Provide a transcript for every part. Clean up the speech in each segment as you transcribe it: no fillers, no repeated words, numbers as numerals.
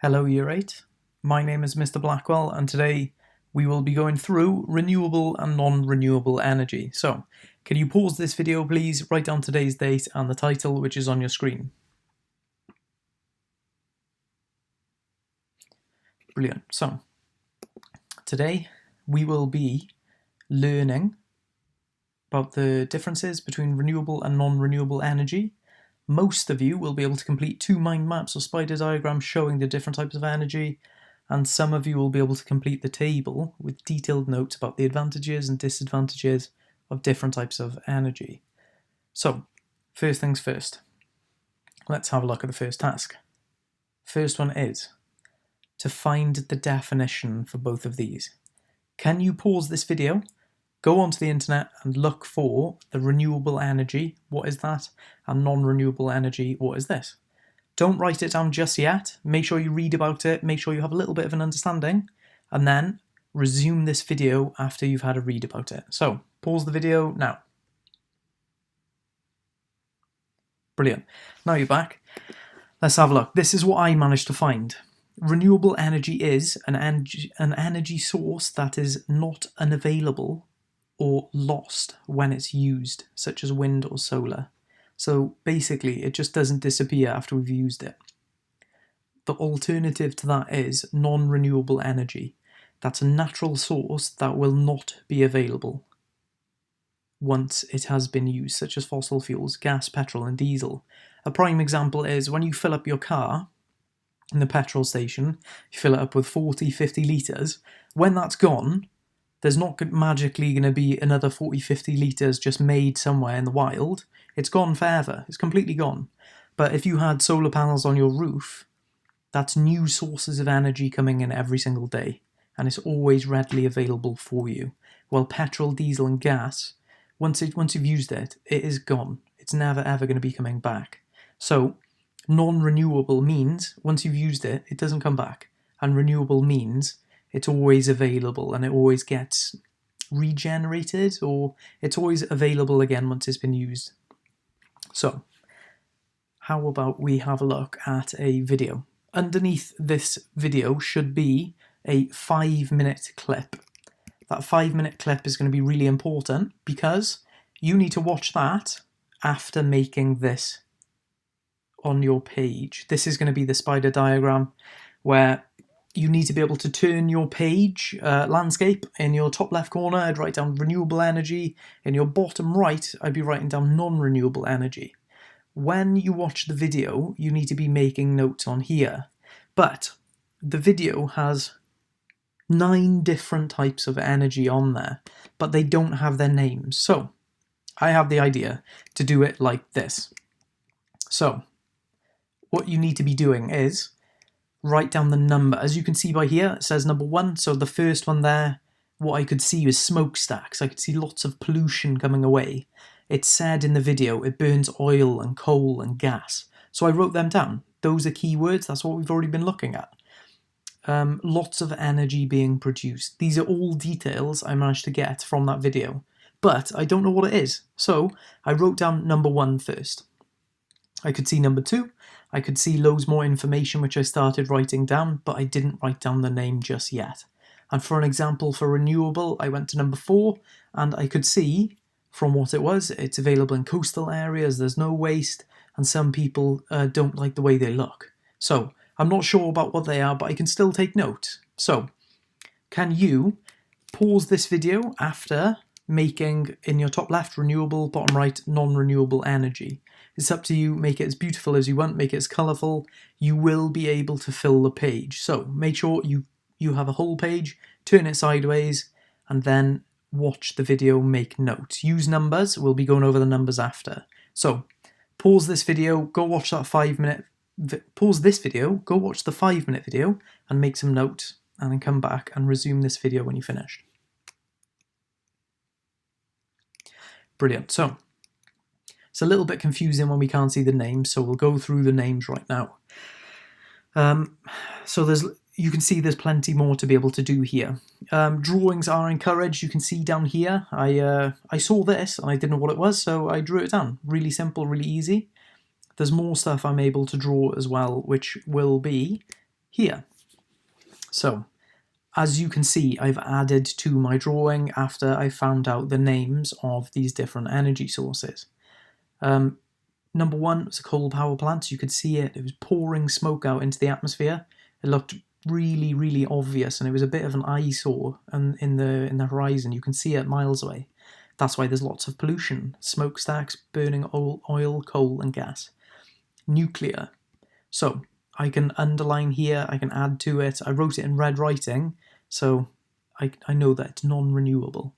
Hello Year 8, my name is Mr. Blackwell and today we will be going through renewable and non-renewable energy. So, can you pause this video please, write down today's date and the title which is on your screen. Brilliant. So, today we will be learning about the differences between renewable and non-renewable energy. Most of you will be able to complete 2 mind maps or spider diagrams showing the different types of energy, and some of you will be able to complete the table with detailed notes about the advantages and disadvantages of different types of energy. So, first things first, let's have a look at the first task. First one is to find the definition for both of these. Can you pause this video? Go onto the internet and look for the renewable energy, what is that, and non-renewable energy, what is this? Don't write it down just yet, make sure you read about it, make sure you have a little bit of an understanding, and then resume this video after you've had a read about it. So, pause the video now. Brilliant. Now you're back. Let's have a look. This is what I managed to find. Renewable energy is an energy source that is not unavailable or lost when it's used, such as wind or solar. So basically, it just doesn't disappear after we've used it. The alternative to that is non-renewable energy. That's a natural source that will not be available once it has been used, such as fossil fuels, gas, petrol and diesel. A prime example is when you fill up your car in the petrol station, you fill it up with 40, 50 litres. When that's gone, there's not magically going to be another 40, 50 litres just made somewhere in the wild. It's gone forever. It's completely gone. But if you had solar panels on your roof, that's new sources of energy coming in every single day. And it's always readily available for you. While petrol, diesel and gas, once you've used it, it is gone. It's never ever going to be coming back. So, non-renewable means once you've used it, it doesn't come back. And renewable means it's always available and it always gets regenerated, or it's always available again once it's been used. So, how about we have a look at a video? Underneath this video should be a 5-minute clip. That 5-minute clip is going to be really important because you need to watch that after making this on your page. This is going to be the spider diagram where you need to be able to turn your page landscape. In your top left corner, I'd write down renewable energy. In your bottom right, I'd be writing down non-renewable energy. When you watch the video, you need to be making notes on here. But the video has 9 different types of energy on there, but they don't have their names. So, I have the idea to do it like this. So, what you need to be doing is write down the number. As you can see by here, it says number 1. So the first one there, what I could see was smokestacks. I could see lots of pollution coming away. It said in the video, it burns oil and coal and gas. So I wrote them down. Those are keywords. That's what we've already been looking at. Lots of energy being produced. These are all details I managed to get from that video. But I don't know what it is. So I wrote down number 1 first. I could see number 2. I could see loads more information which I started writing down, but I didn't write down the name just yet. And for an example for renewable, I went to number 4, and I could see from what it was, it's available in coastal areas, there's no waste, and some people don't like the way they look. So, I'm not sure about what they are, but I can still take note. So, can you pause this video after making, in your top left, renewable, bottom right, non-renewable energy? It's up to you, make it as beautiful as you want, make it as colourful. You will be able to fill the page. So make sure you have a whole page, turn it sideways, and then watch the video, make notes. Use numbers, we'll be going over the numbers after. So pause this video, go watch that 5-minute, pause this video, go watch the 5-minute video, and make some notes, and then come back and resume this video when you're finished. Brilliant. So, it's a little bit confusing when we can't see the names, so we'll go through the names right now. So you can see there's plenty more to be able to do here. Drawings are encouraged. You can see down here, I saw this and I didn't know what it was, so I drew it down. Really simple, really easy. There's more stuff I'm able to draw as well, which will be here. So, as you can see, I've added to my drawing after I found out the names of these different energy sources. Number one was a coal power plant. You could see it. It was pouring smoke out into the atmosphere. It looked really, really obvious, and it was a bit of an eyesore. And in the horizon, you can see it miles away. That's why there's lots of pollution, smokestacks burning oil, coal, and gas. Nuclear. So I can underline here. I can add to it. I wrote it in red writing, so I know that it's non-renewable.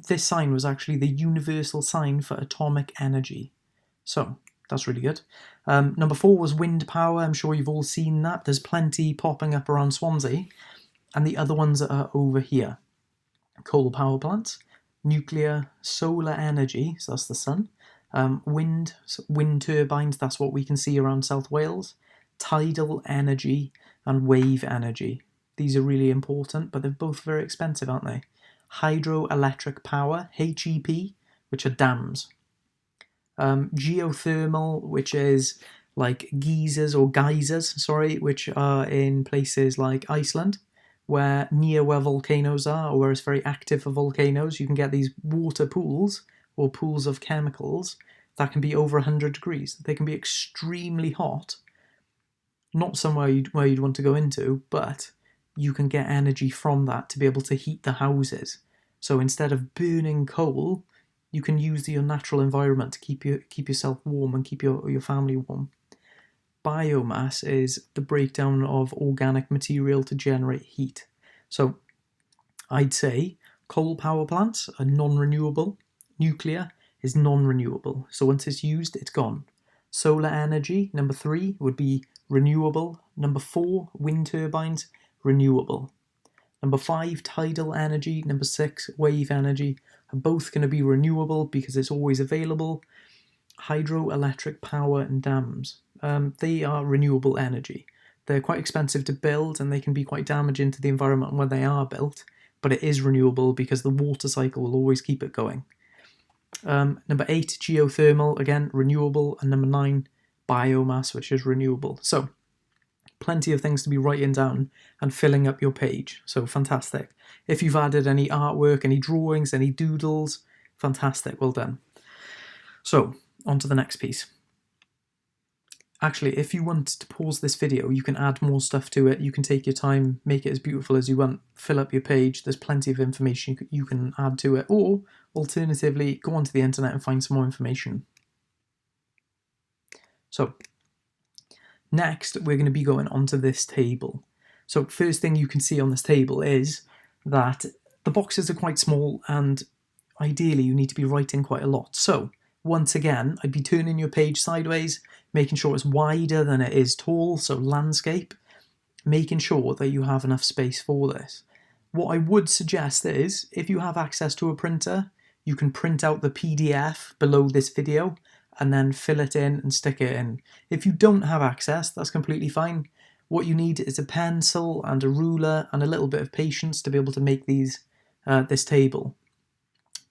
This sign was actually the universal sign for atomic energy. So that's really good. Number 4 was wind power. I'm sure you've all seen that. There's plenty popping up around Swansea. And the other ones are over here. Coal power plants, nuclear, solar energy, so that's the sun. Wind turbines, that's what we can see around South Wales. Tidal energy and wave energy. These are really important, but they're both very expensive, aren't they? Hydroelectric power, HEP, which are dams. Geothermal, which is like geysers, which are in places like Iceland, where volcanoes are, or where it's very active for volcanoes. You can get these water pools, or pools of chemicals, that can be over 100 degrees. They can be extremely hot. Not somewhere where you'd want to go into, but you can get energy from that to be able to heat the houses. So instead of burning coal, you can use your natural environment to keep yourself warm and keep your family warm. Biomass is the breakdown of organic material to generate heat. So I'd say coal power plants are non-renewable. Nuclear is non-renewable. So once it's used, it's gone. Solar energy, number 3, would be renewable. Number 4, wind turbines, renewable. Number 5, tidal energy. Number 6, wave energy, are both going to be renewable because it's always available. Hydroelectric power and dams, they are renewable energy. They're quite expensive to build and they can be quite damaging to the environment when they are built, but it is renewable because the water cycle will always keep it going. Number 8, geothermal, again, renewable. And number 9, biomass, which is renewable. So plenty of things to be writing down and filling up your page. So fantastic. If you've added any artwork, any drawings, any doodles, fantastic, well done. So on to the next piece. Actually, if you want to pause this video, you can add more stuff to it. You can take your time, make it as beautiful as you want, fill up your page. There's plenty of information you can add to it. Or alternatively, go onto the internet and find some more information. So next, we're going to be going onto this table. So first thing you can see on this table is that the boxes are quite small and ideally you need to be writing quite a lot. So once again, I'd be turning your page sideways, making sure it's wider than it is tall, so landscape, making sure that you have enough space for this. What I would suggest is, if you have access to a printer, you can print out the PDF below this video and then fill it in and stick it in. If you don't have access, that's completely fine. What you need is a pencil and a ruler and a little bit of patience to be able to make this table.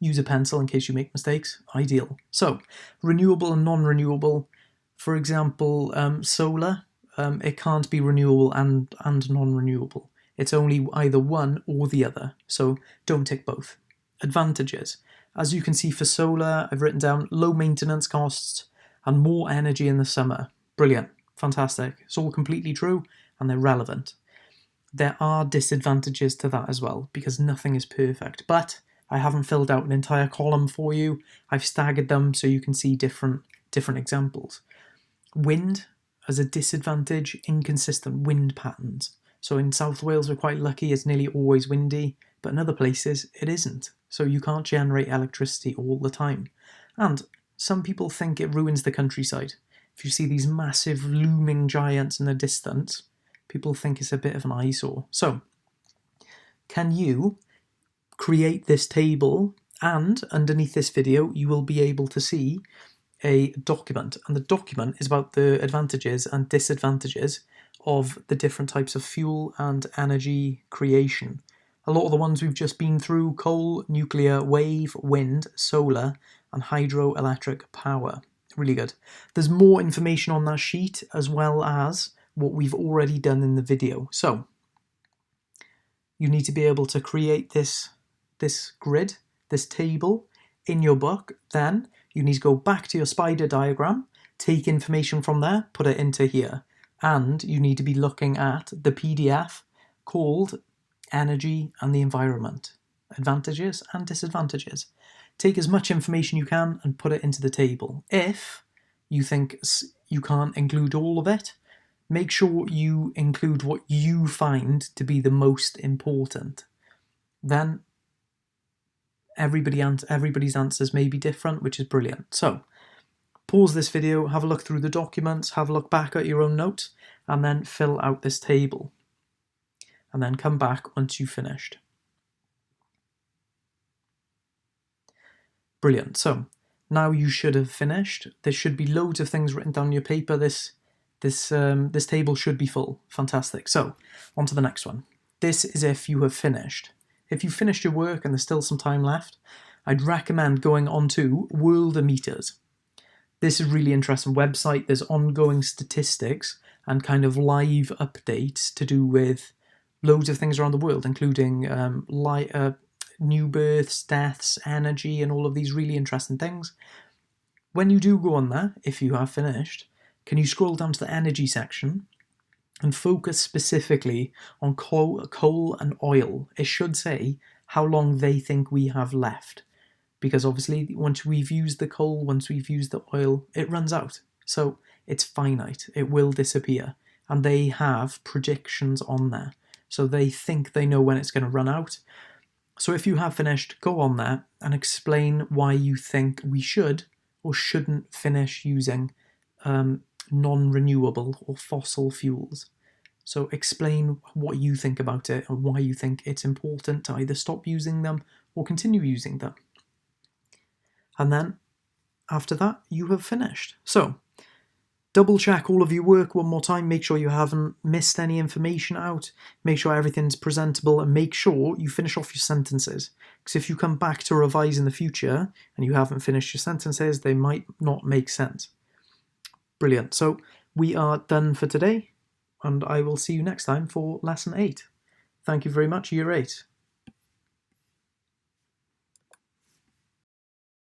Use a pencil in case you make mistakes, ideal. So, renewable and non-renewable. For example, solar, it can't be renewable and non-renewable. It's only either one or the other, so don't tick both. Advantages. As you can see for solar, I've written down low maintenance costs and more energy in the summer. Brilliant, fantastic. It's all completely true and they're relevant. There are disadvantages to that as well, because nothing is perfect, but I haven't filled out an entire column for you. I've staggered them so you can see different examples. Wind as a disadvantage, inconsistent wind patterns. So in South Wales we're quite lucky, it's nearly always windy, but in other places it isn't. So you can't generate electricity all the time. And some people think it ruins the countryside. If you see these massive looming giants in the distance, people think it's a bit of an eyesore. So, can you create this table, and underneath this video you will be able to see a document, and the document is about the advantages and disadvantages of the different types of fuel and energy creation. A lot of the ones we've just been through: coal, nuclear, wave, wind, solar and hydroelectric power. Really good. There's more information on that sheet, as well as what we've already done in the video. So you need to be able to create this grid, this table in your book. Then you need to go back to your spider diagram, take information from there, put it into here. And you need to be looking at the PDF called Energy and the Environment, Advantages and Disadvantages. Take as much information you can and put it into the table. If you think you can't include all of it, make sure you include what you find to be the most important. Then everybody's answers may be different, which is brilliant. So pause this video, have a look through the documents, have a look back at your own notes, and then fill out this table. And then come back once you've finished. Brilliant. So now you should have finished. There should be loads of things written down on your paper. This table should be full. Fantastic. So on to the next one. This is if you have finished. If you've finished your work and there's still some time left, I'd recommend going on to Worldometers. This is a really interesting website. There's ongoing statistics and kind of live updates to do with loads of things around the world, including new births, deaths, energy, and all of these really interesting things. When you do go on there, if you have finished, can you scroll down to the energy section and focus specifically on coal and oil? It should say how long they think we have left. Because obviously, once we've used the coal, once we've used the oil, it runs out. So it's finite. It will disappear. And they have predictions on there. So they think they know when it's going to run out. So if you have finished, go on there and explain why you think we should or shouldn't finish using non-renewable or fossil fuels. So explain what you think about it and why you think it's important to either stop using them or continue using them. And then after that, you have finished. So double check all of your work one more time. Make sure you haven't missed any information out. Make sure everything's presentable and make sure you finish off your sentences. Because if you come back to revise in the future and you haven't finished your sentences, they might not make sense. Brilliant. So we are done for today and I will see you next time for lesson 8. Thank you very much, year 8.